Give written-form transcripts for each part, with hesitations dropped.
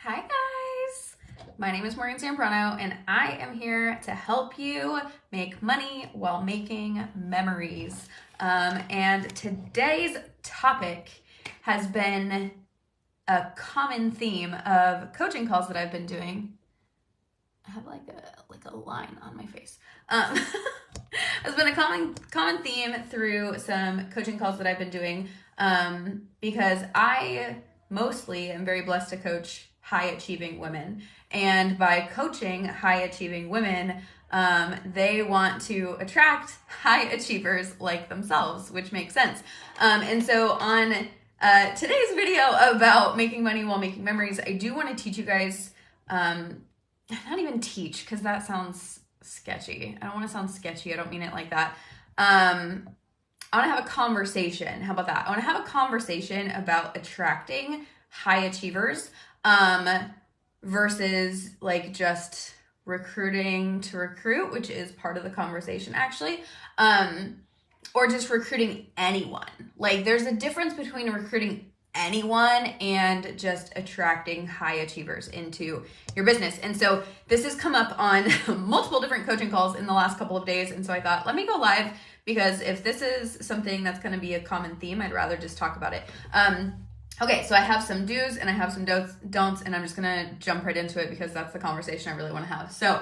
Hi guys, my name is Zambrano and I am here to help you make money while making memories. And today's topic has been a common theme of coaching calls that I've been doing. I have like a line on my face. It's been a common theme through some coaching calls that I've been doing because I mostly am very blessed to coach high achieving women. And by coaching high achieving women, they want to attract high achievers like themselves, which makes sense. And so on today's video about making money while making memories, I do want to teach you guys, not even teach, because that sounds sketchy. I don't want to sound sketchy. I don't mean it like that. I want to have a conversation. How about that? I want to have a conversation about attracting high achievers versus like just recruiting to recruit, which is part of the conversation actually, or just recruiting anyone. Like there's a difference between recruiting anyone and just attracting high achievers into your business. And so this has come up on multiple different coaching calls in the last couple of days. And so I thought, let me go live, because if this is something that's going to be a common theme, I'd rather just talk about it. Okay, so I have some do's and I have some don'ts, and I'm just going to jump right into it because that's the conversation I really want to have. So,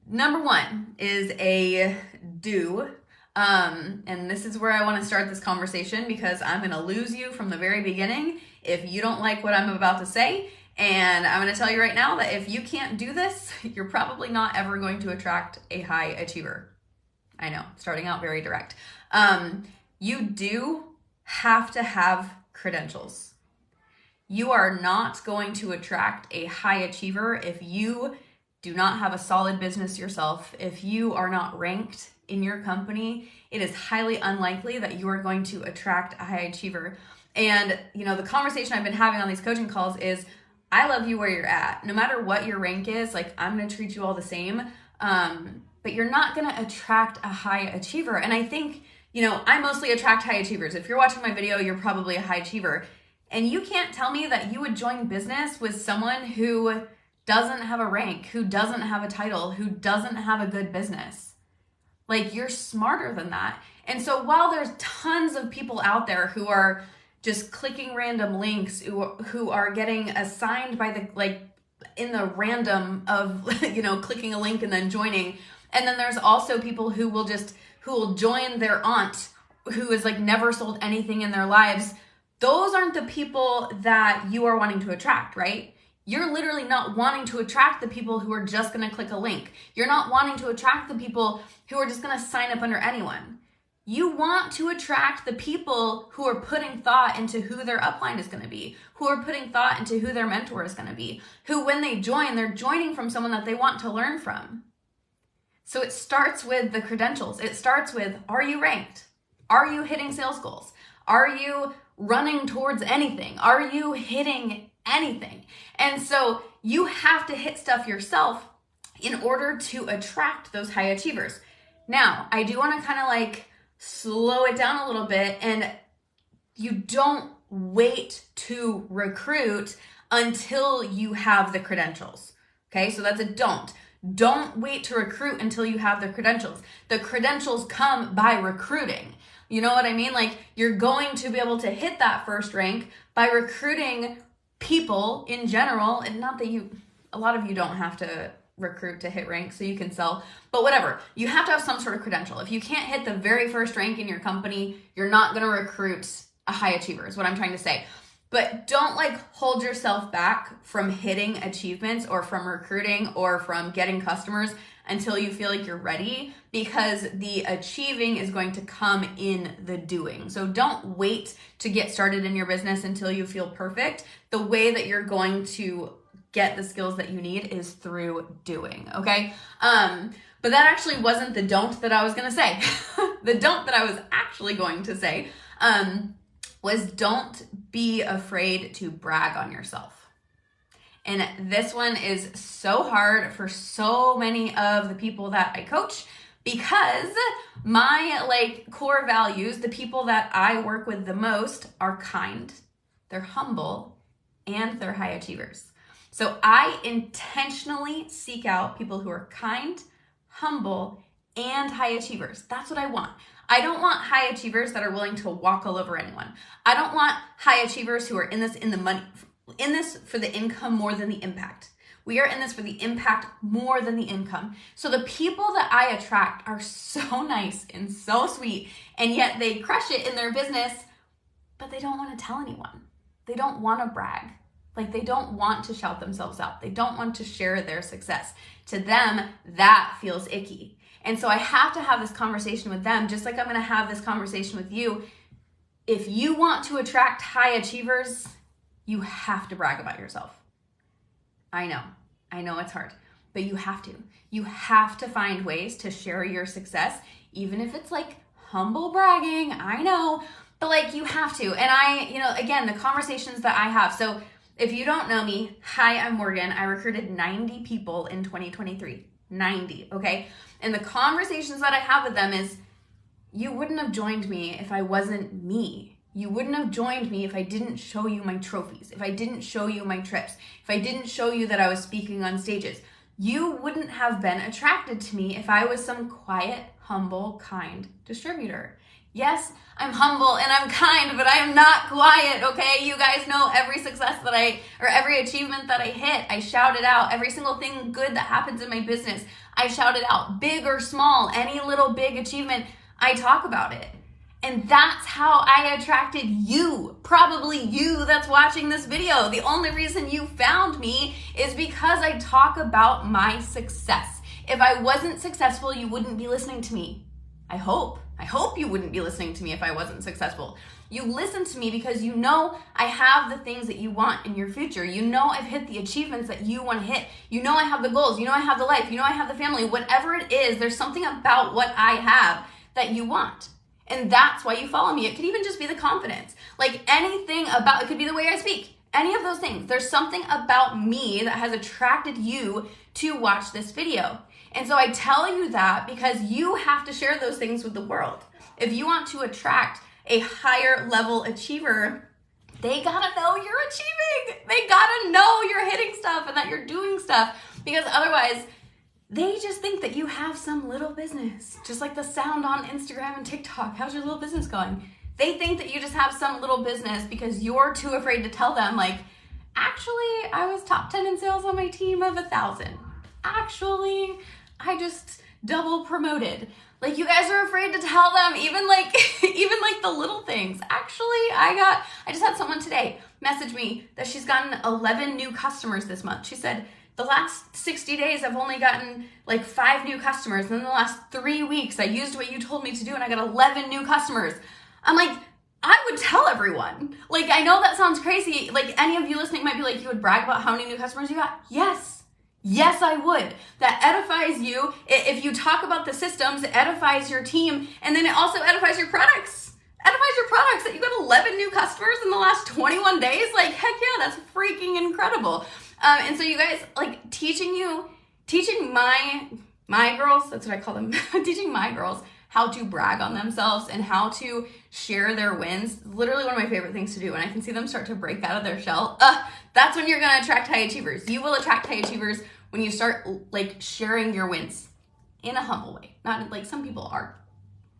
number one is a do. And this is where I want to start this conversation because I'm going to lose you from the very beginning if you don't like what I'm about to say. And I'm going to tell you right now that if you can't do this, you're probably not ever going to attract a high achiever. I know, starting out very direct. You do have to have credentials. You are not going to attract a high achiever if you do not have a solid business yourself. If you are not ranked in your company, it is highly unlikely that you are going to attract a high achiever. And the conversation I've been having on these coaching calls is, I love you where you're at. No matter what your rank is, like I'm going to treat you all the same. But you're not going to attract a high achiever. And I think, I mostly attract high achievers. If you're watching my video, you're probably a high achiever. And you can't tell me that you would join business with someone who doesn't have a rank, who doesn't have a title, who doesn't have a good business. Like, you're smarter than that. And so while there's tons of people out there who are just clicking random links, who are getting assigned by in the random of, clicking a link and then joining. And then there's also people who will join their aunt who is never sold anything in their lives. Those aren't the people that you are wanting to attract, right? You're literally not wanting to attract the people who are just going to click a link. You're not wanting to attract the people who are just going to sign up under anyone. You want to attract the people who are putting thought into who their upline is going to be, who are putting thought into who their mentor is going to be, who when they join, they're joining from someone that they want to learn from. So it starts with the credentials. It starts with, are you ranked? Are you hitting sales goals? Are you running towards anything? Are you hitting anything? And so you have to hit stuff yourself in order to attract those high achievers. Now, I do want to kind of slow it down a little bit, and you don't wait to recruit until you have the credentials. Okay, so that's a don't. Don't wait to recruit until you have the credentials. The credentials come by recruiting. You know what I mean? You're going to be able to hit that first rank by recruiting people in general, and not that a lot of you don't have to recruit to hit rank so you can sell, but whatever. You have to have some sort of credential. If you can't hit the very first rank in your company, you're not going to recruit a high achiever is what I'm trying to say. But don't hold yourself back from hitting achievements or from recruiting or from getting customers until you feel like you're ready, because the achieving is going to come in the doing. So don't wait to get started in your business until you feel perfect. The way that you're going to get the skills that you need is through doing, okay? But that actually wasn't the don't that I was going to say. The don't that I was actually going to say was don't be afraid to brag on yourself. And this one is so hard for so many of the people that I coach, because my core values, the people that I work with the most, are kind, they're humble, and they're high achievers. So I intentionally seek out people who are kind, humble, and high achievers. That's what I want. I don't want high achievers that are willing to walk all over anyone. I don't want high achievers who are in this for the income more than the impact. We are in this for the impact more than the income. So the people that I attract are so nice and so sweet, and yet they crush it in their business, but they don't want to tell anyone. They don't want to brag. Like, they don't want to shout themselves out. They don't want to share their success. To them, that feels icky. And so I have to have this conversation with them, just like I'm going to have this conversation with you. If you want to attract high achievers, you have to brag about yourself. I know it's hard, but you have to. You have to find ways to share your success, even if it's like humble bragging, I know, but like you have to. And again, the conversations that I have. So if you don't know me, hi, I'm Morgan. I recruited 90 people in 2023, 90, okay? And the conversations that I have with them is, you wouldn't have joined me if I wasn't me. You wouldn't have joined me if I didn't show you my trophies, if I didn't show you my trips, if I didn't show you that I was speaking on stages. You wouldn't have been attracted to me if I was some quiet, humble, kind distributor. Yes, I'm humble and I'm kind, but I am not quiet, okay? You guys know every success or every achievement that I hit, I shout it out. Every single thing good that happens in my business, I shout it out. Big or small, any little big achievement, I talk about it. And that's how I attracted you, probably you that's watching this video. The only reason you found me is because I talk about my success. If I wasn't successful, you wouldn't be listening to me. I hope you wouldn't be listening to me if I wasn't successful. You listen to me because you know I have the things that you want in your future. You know I've hit the achievements that you want to hit. You know I have the goals. You know I have the life. You know I have the family. Whatever it is, there's something about what I have that you want. And that's why you follow me. It could even just be the confidence. Like anything about, it could be the way I speak. Any of those things. There's something about me that has attracted you to watch this video. And so I tell you that because you have to share those things with the world. If you want to attract a higher level achiever, they gotta know you're achieving. They gotta know you're hitting stuff and that you're doing stuff, because otherwise they just think that you have some little business, just like the sound on Instagram and TikTok. How's your little business going? They think that you just have some little business because you're too afraid to tell them, like, actually, I was top 10 in sales on my team of 1,000. Actually, I just double promoted. Like, you guys are afraid to tell them even like the little things. Actually, I just had someone today message me that she's gotten 11 new customers this month. She said, the last 60 days, I've only gotten like 5 new customers. And then the last 3 weeks, I used what you told me to do and I got 11 new customers. I'm like, I would tell everyone. Like, I know that sounds crazy. Like, any of you listening might be like, you would brag about how many new customers you got? Yes. Yes, I would. That edifies you. If you talk about the systems, it edifies your team. And then it also edifies your products. Edifies your products that you got 11 new customers in the last 21 days. Like, heck yeah, that's freaking incredible. And so you guys, like, teaching my girls, that's what I call them, teaching my girls how to brag on themselves and how to share their wins. Literally one of my favorite things to do. When I can see them start to break out of their shell, that's when you're going to attract high achievers. You will attract high achievers when you start like sharing your wins in a humble way. Not like some people are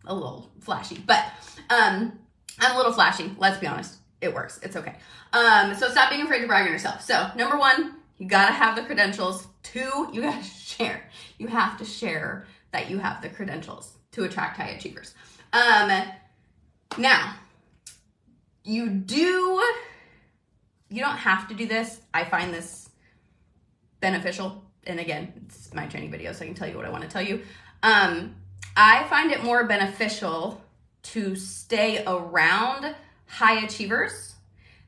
a little flashy, but I'm a little flashy. Let's be honest. It works. It's okay. So stop being afraid to brag on yourself. So number 1, you gotta have the credentials. 2, you gotta share. You have to share that you have the credentials to attract high achievers. Now, you don't have to do this. I find this beneficial. And again, it's my training video, so I can tell you what I want to tell you. I find it more beneficial to stay around high achievers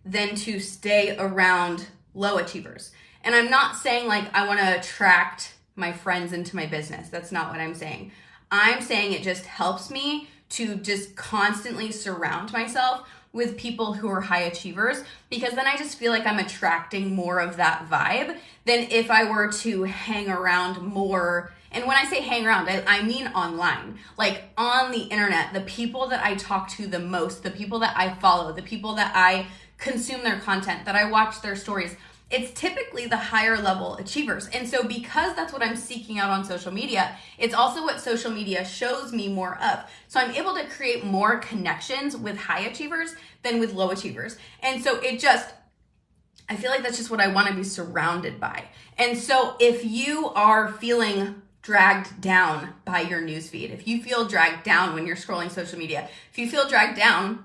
than to stay around low achievers. And I'm not saying like I want to attract my friends into my business. That's not what I'm saying. I'm saying it just helps me to just constantly surround myself with people who are high achievers, because then I just feel like I'm attracting more of that vibe than if I were to hang around more. And when I say hang around, I mean online, like on the internet, the people that I talk to the most, the people that I follow, the people that I consume their content, that I watch their stories, it's typically the higher level achievers. And so because that's what I'm seeking out on social media, it's also what social media shows me more of. So I'm able to create more connections with high achievers than with low achievers. And so I feel like that's just what I want to be surrounded by. And so if you are feeling dragged down by your newsfeed, if you feel dragged down when you're scrolling social media, if you feel dragged down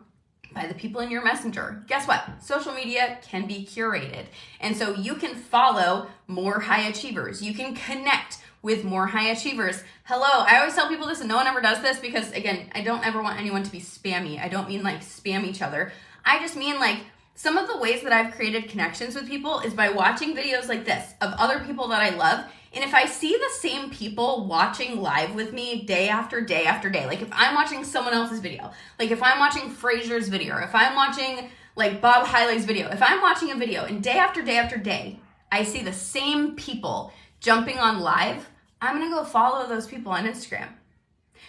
by the people in your messenger, guess what? Social media can be curated. And so you can follow more high achievers. You can connect with more high achievers. Hello, I always tell people this and no one ever does this because, again, I don't ever want anyone to be spammy. I don't mean like spam each other. I just mean like some of the ways that I've created connections with people is by watching videos like this of other people that I love. And if I see the same people watching live with me day after day after day, like if I'm watching someone else's video, like if I'm watching Fraser's video, or if I'm watching like Bob Hiley's video, if I'm watching a video and day after day after day, I see the same people jumping on live, I'm gonna go follow those people on Instagram.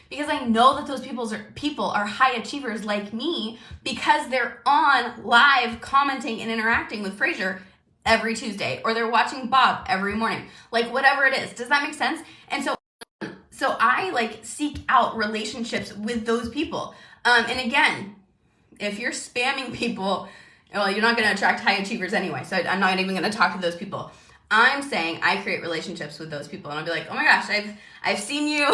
Because I know that those people are high achievers like me because they're on live commenting and interacting with Fraser every Tuesday, or they're watching Bob every morning, like whatever it is. Does that make sense? And so I like seek out relationships with those people. And again, if you're spamming people, well, you're not going to attract high achievers anyway. So I'm not even going to talk to those people. I'm saying I create relationships with those people, and I'll be like, oh my gosh, I've seen you.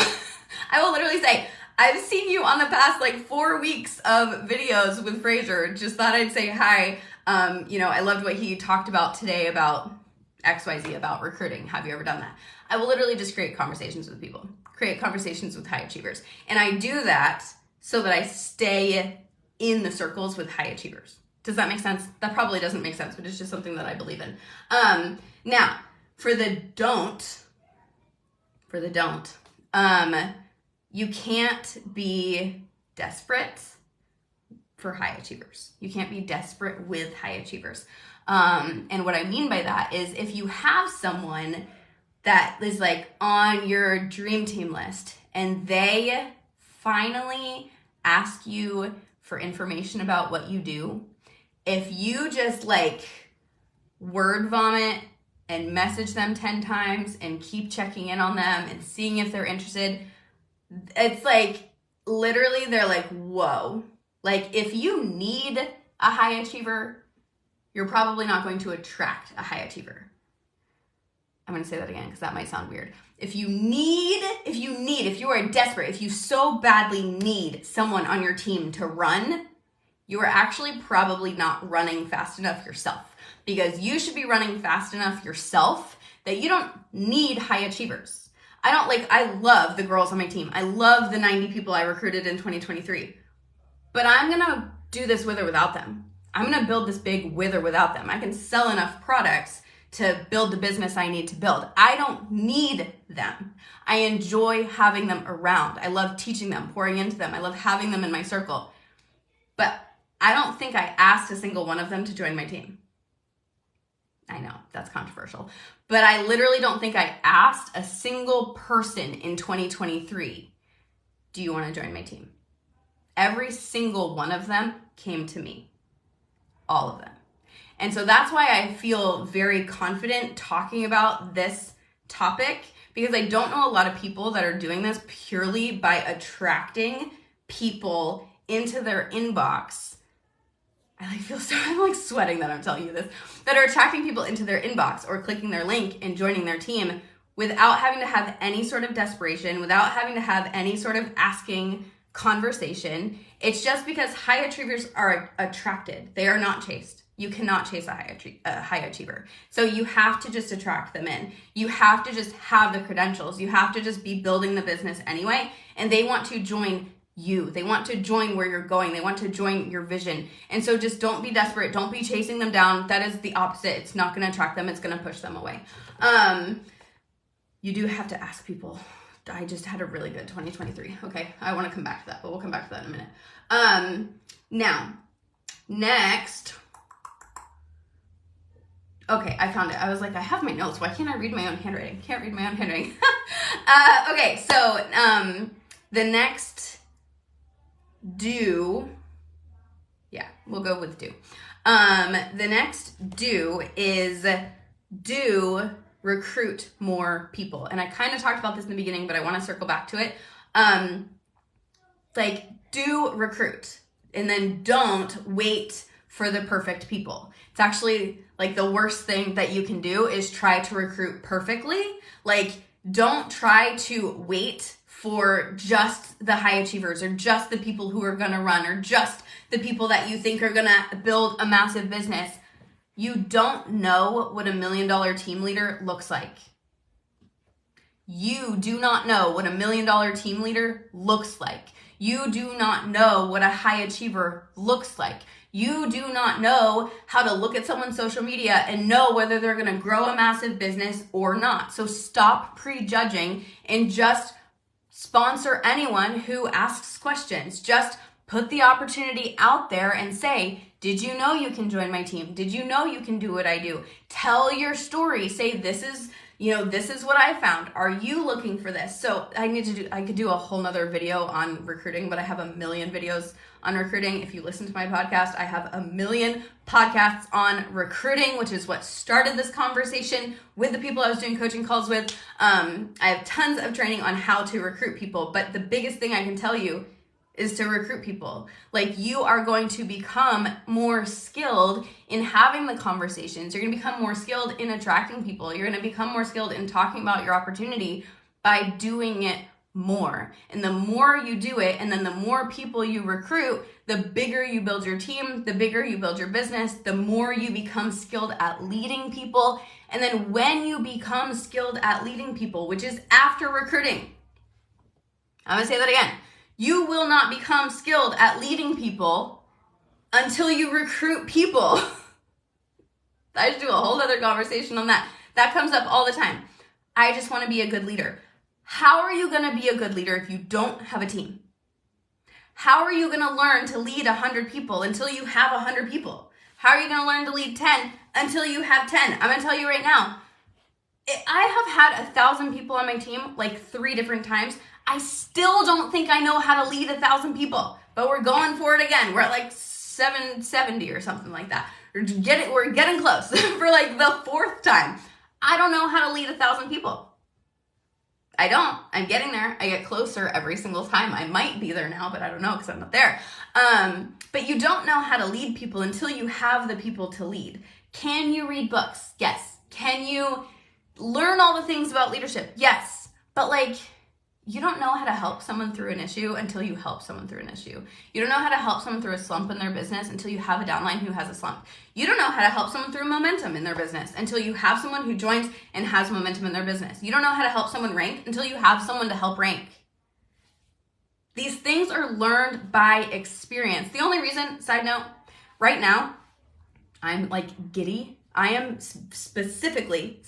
I will literally say, I've seen you on the past like 4 weeks of videos with Fraser. Just thought I'd say hi. I loved what he talked about today about XYZ, about recruiting. Have you ever done that? I will literally just create conversations with people, create conversations with high achievers. And I do that so that I stay in the circles with high achievers. Does that make sense? That probably doesn't make sense, but it's just something that I believe in. Now, for the don't, you can't be desperate for high achievers. You can't be desperate with high achievers. And what I mean by that is if you have someone that is like on your dream team list and they finally ask you for information about what you do, if you just like word vomit and message them 10 times and keep checking in on them and seeing if they're interested, it's like literally they're like, whoa. Like if you need a high achiever, you're probably not going to attract a high achiever. I'm going to say that again because that might sound weird. If you are desperate, if you so badly need someone on your team to run, you are actually probably not running fast enough yourself, because you should be running fast enough yourself that you don't need high achievers. I love the girls on my team. I love the 90 people I recruited in 2023, but I'm going to do this with or without them. I'm going to build this big with or without them. I can sell enough products to build the business I need to build. I don't need them. I enjoy having them around. I love teaching them, pouring into them. I love having them in my circle. But I don't think I asked a single one of them to join my team. I know, that's controversial. But I literally don't think I asked a single person in 2023, do you want to join my team? Every single one of them came to me. All of them. And so that's why I feel very confident talking about this topic, because I don't know a lot of people that are doing this purely by attracting people into their inbox. I'm like sweating that I'm telling you this, that are attracting people into their inbox or clicking their link and joining their team without having to have any sort of desperation, without having to have any sort of asking conversation. It's just because high achievers are attracted. They are not chased. You cannot chase a high achiever. So you have to just attract them in. You have to just have the credentials. You have to just be building the business anyway. And they want to join you. They want to join where you're going. They want to join your vision. And so just don't be desperate. Don't be chasing them down. That is the opposite. It's not going to attract them. It's going to push them away. You do have to ask people. I just had a really good 2023. Okay, I want to come back to that, but we'll come back to that in a minute. Now, next. Okay, I found it. I was like, I have my notes. Why can't I read my own handwriting? Can't read my own handwriting. Okay, so the next do, yeah, we'll go with do. The next do is do recruit more people. And I kind of talked about this in the beginning, but I want to circle back to it. Like, do recruit, and then don't wait for the perfect people. It's actually like the worst thing that you can do is try to recruit perfectly. Like, don't try to wait for just the high achievers or just the people who are going to run or just the people that you think are going to build a massive business. You don't know what $1 million team leader looks like. You do not know what $1 million team leader looks like. You do not know what a high achiever looks like. You do not know how to look at someone's social media and know whether they're going to grow a massive business or not. So stop prejudging and just sponsor anyone who asks questions. Just put the opportunity out there and say, did you know you can join my team? Did you know you can do what I do? Tell your story. Say, this is what I found. Are you looking for this? So I could do a whole nother video on recruiting, but I have 1 million videos on recruiting. If you listen to my podcast, I have 1 million podcasts on recruiting, which is what started this conversation with the people I was doing coaching calls with. I have tons of training on how to recruit people, but the biggest thing I can tell you is to recruit people. Like, you are going to become more skilled in having the conversations. You're going to become more skilled in attracting people. You're going to become more skilled in talking about your opportunity by doing it more. And the more you do it, and then the more people you recruit, the bigger you build your team, the bigger you build your business, the more you become skilled at leading people. And then when you become skilled at leading people, which is after recruiting, I'm going to say that again. You will not become skilled at leading people until you recruit people. I should do a whole other conversation on that. That comes up all the time. I just want to be a good leader. How are you going to be a good leader if you don't have a team? How are you going to learn to lead 100 people until you have 100 people? How are you going to learn to lead 10 until you have 10? I'm going to tell you right now, I have had 1,000 people on my team like 3 different times. I still don't think I know how to lead 1,000 people, but we're going for it again. We're at like 770 or something like that. We're getting close for like the 4th time. I don't know how to lead 1,000 people. I don't. I'm getting there. I get closer every single time. I might be there now, but I don't know because I'm not there. But you don't know how to lead people until you have the people to lead. Can you read books? Yes. Can you learn all the things about leadership? Yes. But like, you don't know how to help someone through an issue until you help someone through an issue. You don't know how to help someone through a slump in their business until you have a downline who has a slump. You don't know how to help someone through momentum in their business until you have someone who joins and has momentum in their business. You don't know how to help someone rank until you have someone to help rank. These things are learned by experience. The only reason, side note, right now, I'm like giddy. I am specifically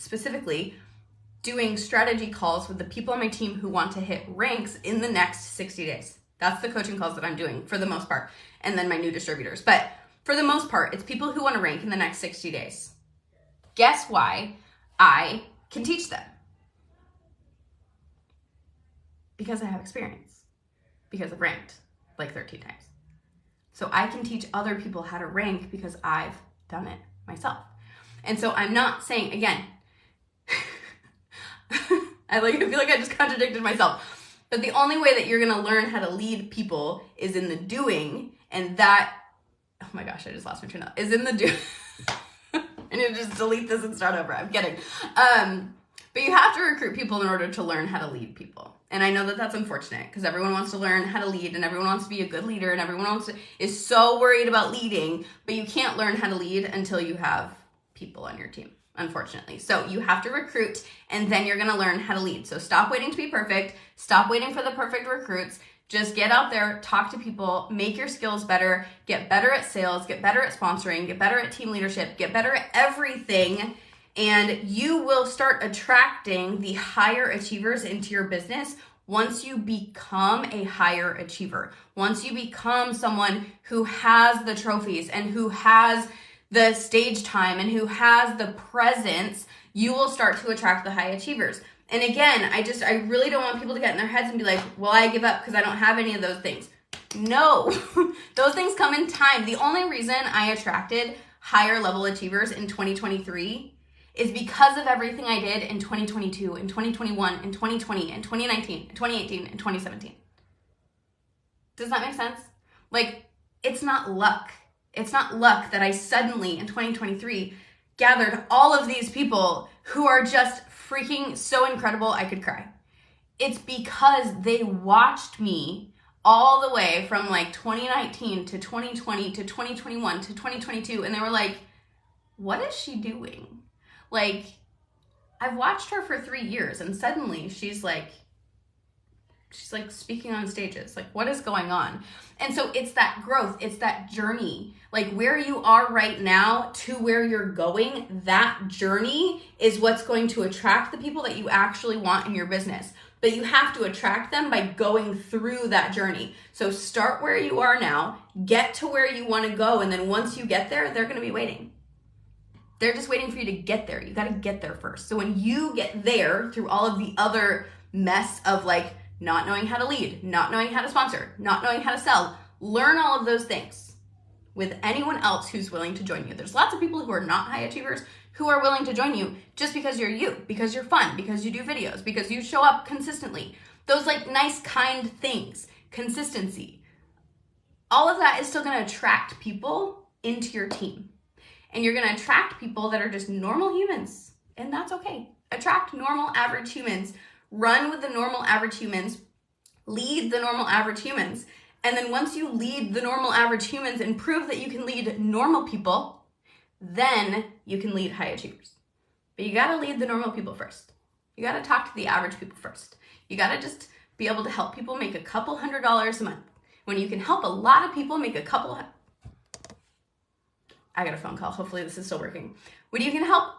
doing strategy calls with the people on my team who want to hit ranks in the next 60 days. That's the coaching calls that I'm doing for the most part. And then my new distributors. But for the most part, it's people who want to rank in the next 60 days. Guess why I can teach them? Because I have experience. Because I've ranked like 13 times. So I can teach other people how to rank because I've done it myself. And so I'm not saying, again, I feel like I just contradicted myself. But the only way that you're going to learn how to lead people is in the doing. And that, oh my gosh, I just lost my train of thought, is in the doing. I need to just delete this and start over. I'm kidding. But you have to recruit people in order to learn how to lead people. And I know that that's unfortunate because everyone wants to learn how to lead and everyone wants to be a good leader and everyone is so worried about leading, but you can't learn how to lead until you have people on your team, unfortunately. So you have to recruit and then you're going to learn how to lead. So stop waiting to be perfect. Stop waiting for the perfect recruits. Just get out there, talk to people, make your skills better, get better at sales, get better at sponsoring, get better at team leadership, get better at everything. And you will start attracting the higher achievers into your business once you become a higher achiever. Once you become someone who has the trophies and who has the stage time and who has the presence, you will start to attract the high achievers. And again, I really don't want people to get in their heads and be like, well, I give up because I don't have any of those things. No, those things come in time. The only reason I attracted higher level achievers in 2023 is because of everything I did in 2022, in 2021, in 2020, in 2019, in 2018, and 2017. Does that make sense? Like, it's not luck. It's not luck that I suddenly, in 2023, gathered all of these people who are just freaking so incredible I could cry. It's because they watched me all the way from like 2019 to 2020 to 2021 to 2022, and they were like, what is she doing? Like, I've watched her for 3 years, and suddenly she's like speaking on stages. Like, what is going on? And so it's that growth, it's that journey. Like, where you are right now to where you're going, that journey is what's going to attract the people that you actually want in your business. But you have to attract them by going through that journey. So start where you are now, get to where you want to go, and then once you get there, they're going to be waiting. They're just waiting for you to get there. You got to get there first. So when you get there through all of the other mess of like not knowing how to lead, not knowing how to sponsor, not knowing how to sell, learn all of those things with anyone else who's willing to join you. There's lots of people who are not high achievers who are willing to join you just because you're you, because you're fun, because you do videos, because you show up consistently. Those like nice, kind things, consistency. All of that is still going to attract people into your team. And you're going to attract people that are just normal humans, and that's okay. Attract normal, average humans. Run with the normal, average humans. Lead the normal, average humans. And then once you lead the normal, average humans and prove that you can lead normal people, then you can lead high achievers. But you got to lead the normal people first. You got to talk to the average people first. You got to just be able to help people make a couple $100s a month. When you can help a lot of people make I got a phone call. Hopefully this is still working. When you can help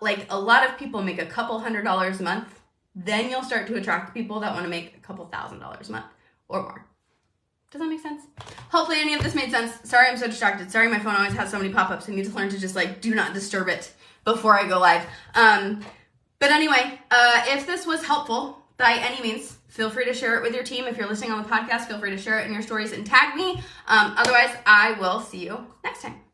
like a lot of people make a couple $100s a month, then you'll start to attract people that want to make a couple $1,000s a month or more. Does that make sense? Hopefully any of this made sense. Sorry I'm so distracted. Sorry my phone always has so many pop-ups. I need to learn to just like do not disturb it before I go live. But anyway, if this was helpful by any means, feel free to share it with your team. If you're listening on the podcast, feel free to share it in your stories and tag me. Otherwise, I will see you next time.